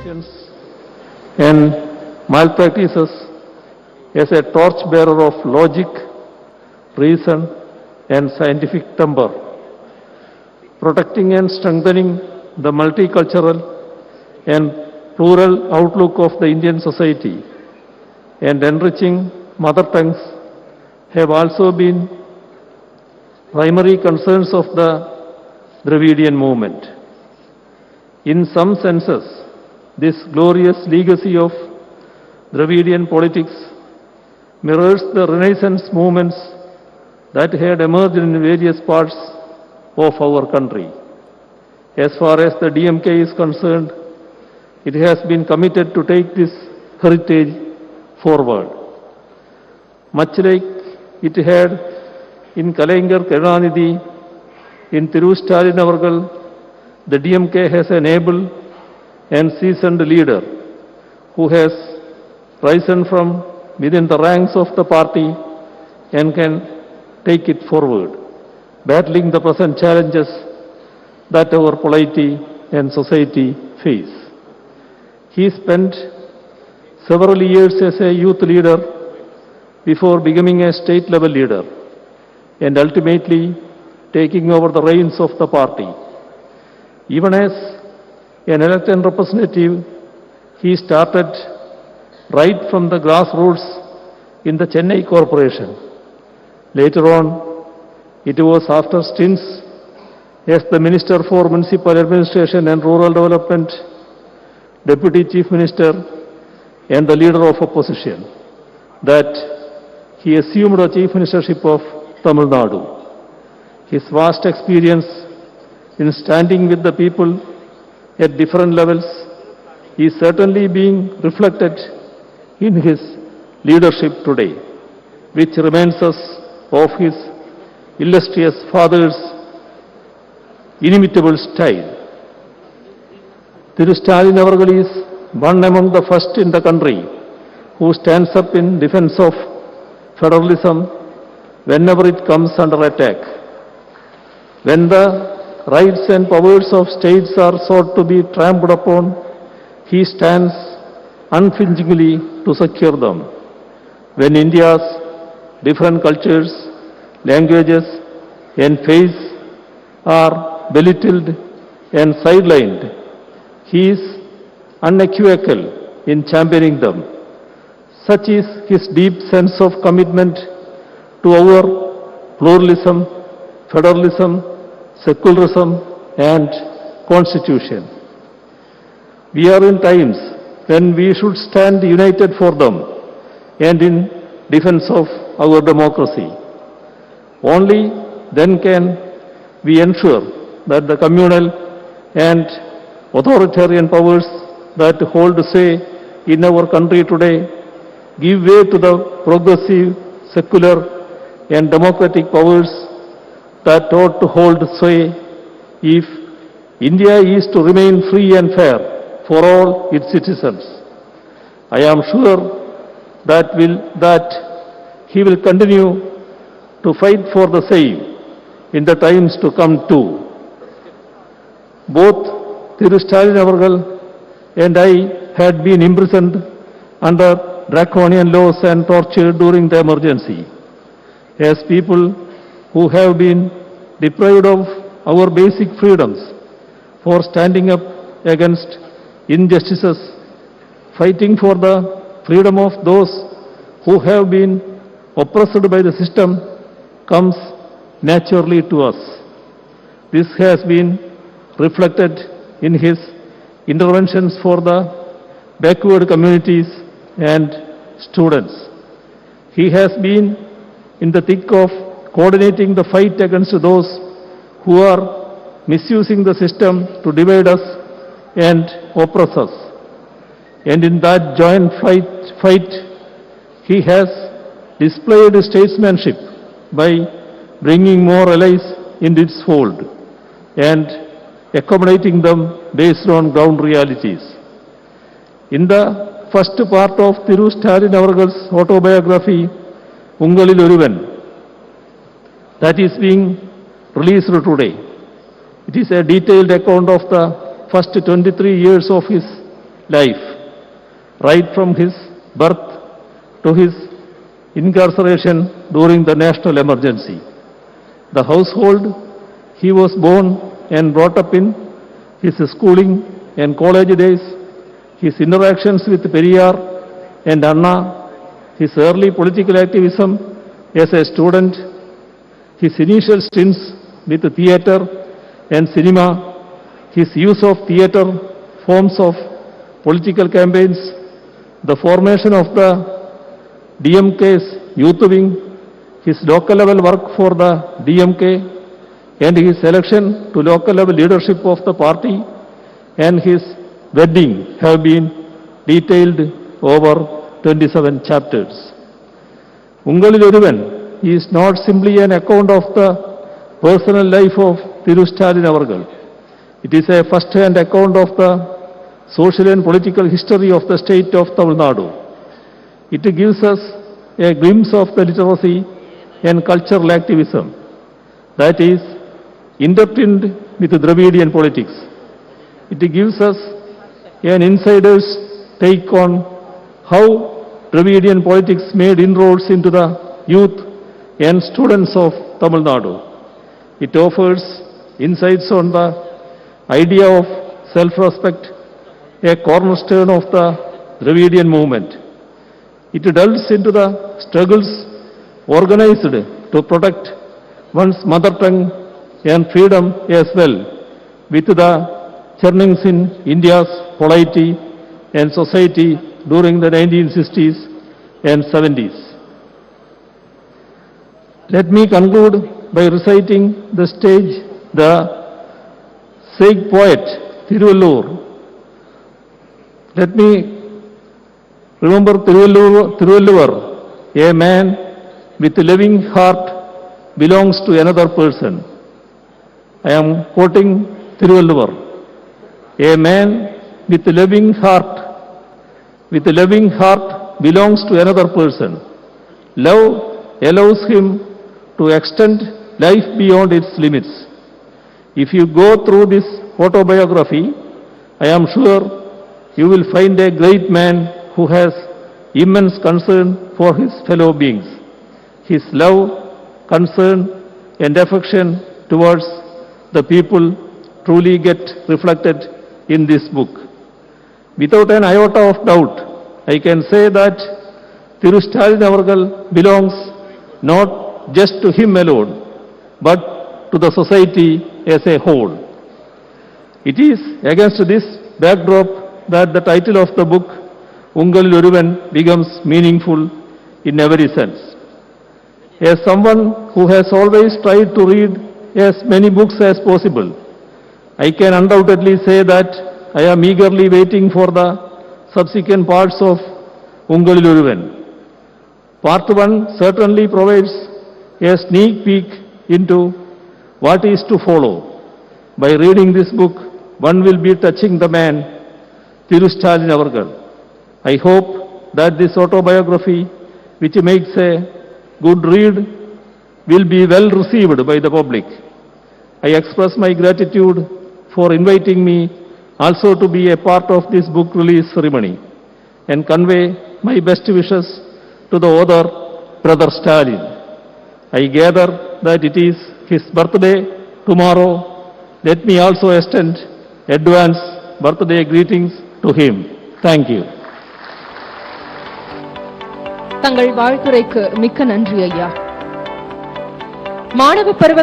corruptions and malpractices as a torchbearer of logic, reason, and scientific temper, protecting and strengthening the multicultural and plural outlook of the Indian society, and enriching mother tongues have also been primary concerns of the Dravidian movement. In some senses, this glorious legacy of Dravidian politics mirrors the Renaissance movements that had emerged in various parts of our country. As far as the DMK is concerned, it has been committed to take this heritage forward. Much like it had in Kalaignar Karunanidhi, in Stalin Avargal, the DMK has an able and seasoned leader who has risen from within the ranks of the party and can take it forward, battling the present challenges that our polity and society face. He spent several years as a youth leader before becoming a state-level leader and ultimately taking over the reins of the party. Even as an elected representative, he started right from the grassroots in the Chennai Corporation. Later on, it was after stints as the Minister for Municipal Administration and Rural Development, Deputy Chief Minister, and the Leader of Opposition that he assumed the Chief Ministership of Tamil Nadu. His vast experience in standing with the people at different levels is certainly being reflected in his leadership today, which reminds us of his illustrious father's inimitable style. Stalin Avargal is one among the first in the country who stands up in defense of federalism whenever it comes under attack. When the rights and powers of states are sought to be trampled upon, he stands unflinchingly to secure them. When India's different cultures, languages, and faiths are belittled and sidelined, he is unequivocal in championing them. Such is his deep sense of commitment to our pluralism, federalism, secularism, and constitution. We are in times when we should stand united for them and in defense of our democracy. Only then can we ensure that the communal and authoritarian powers that hold sway in our country today give way to the progressive, secular, and democratic powers that ought to hold sway if India is to remain free and fair for all its citizens. I am sure that he will continue to fight for the same in the times to come too. Both Stalin Avargal and I had been imprisoned under draconian laws and tortured during the emergency. As people who have been deprived of our basic freedoms for standing up against injustices, fighting for the freedom of those who have been oppressed by the system comes naturally to us. This has been reflected in his interventions for the backward communities and students. He has been in the thick of coordinating the fight against those who are misusing the system to divide us and oppress us. And in that joint fight, he has displayed statesmanship by bringing more allies into its fold and accommodating them based on ground realities. In the first part of Stalin Avargal's autobiography, Ungalil Oruvan, that is being released today. It is a detailed account of the first 23 years of his life, right from his birth to his incarceration during the national emergency. The household he was born and brought up in, his schooling and college days, his interactions with Periyar and Anna, his early political activism as a student, his initial stints with theatre and cinema, his use of theatre forms of political campaigns, the formation of the DMK's youth wing, his local level work for the DMK, and his election to local level leadership of the party, and his wedding have been detailed over 27 chapters. Ungalil Oruvan is not simply an account of the personal life of Stalin Avargal. It is a first-hand account of the social and political history of the state of Tamil Nadu. It gives us a glimpse of the literacy and cultural activism that is intertwined with Dravidian politics. It gives us an insider's take on how Dravidian politics made inroads into the youth and students of Tamil Nadu. It offers insights on the idea of self-respect, a cornerstone of the Dravidian movement. It delves into the struggles organized to protect one's mother tongue and freedom as well, with the churnings in India's polity and society during the 1960s and 70s. Let me conclude by reciting the stage the Sikh poet Tiruvallur. Let me remember Tiruvallur, a man with a loving heart belongs to another person. I am quoting Tiruvallur. A man with a loving heart belongs to another person. Love allows him to extend life beyond its limits. If you go through this autobiography, I am sure you will find a great man who has immense concern for his fellow beings. His love, concern and affection towards the people truly get reflected in this book. Without an iota of doubt, I can say that Stalin Avargal belongs not just to him alone, but to the society as a whole. It is against this backdrop that the title of the book, Ungalil Oruvan, becomes meaningful in every sense. As someone who has always tried to read as many books as possible, I can undoubtedly say that I am eagerly waiting for the subsequent parts of Ungalil Oruvan. Part 1 certainly provides a sneak peek into what is to follow. By reading this book, one will be touching the man, Stalin Avargal. I hope that this autobiography, which makes a good read, will be well received by the public. I express my gratitude for inviting me also to be a part of this book release ceremony and convey my best wishes to the author, Brother Stalin. I gather that it is his birthday tomorrow. Let me also extend advance birthday greetings to him. Thank you. தங்கள் வாழ்த்துரைக்கு மிக்க நன்றி ஐயா. மாணவ பருவ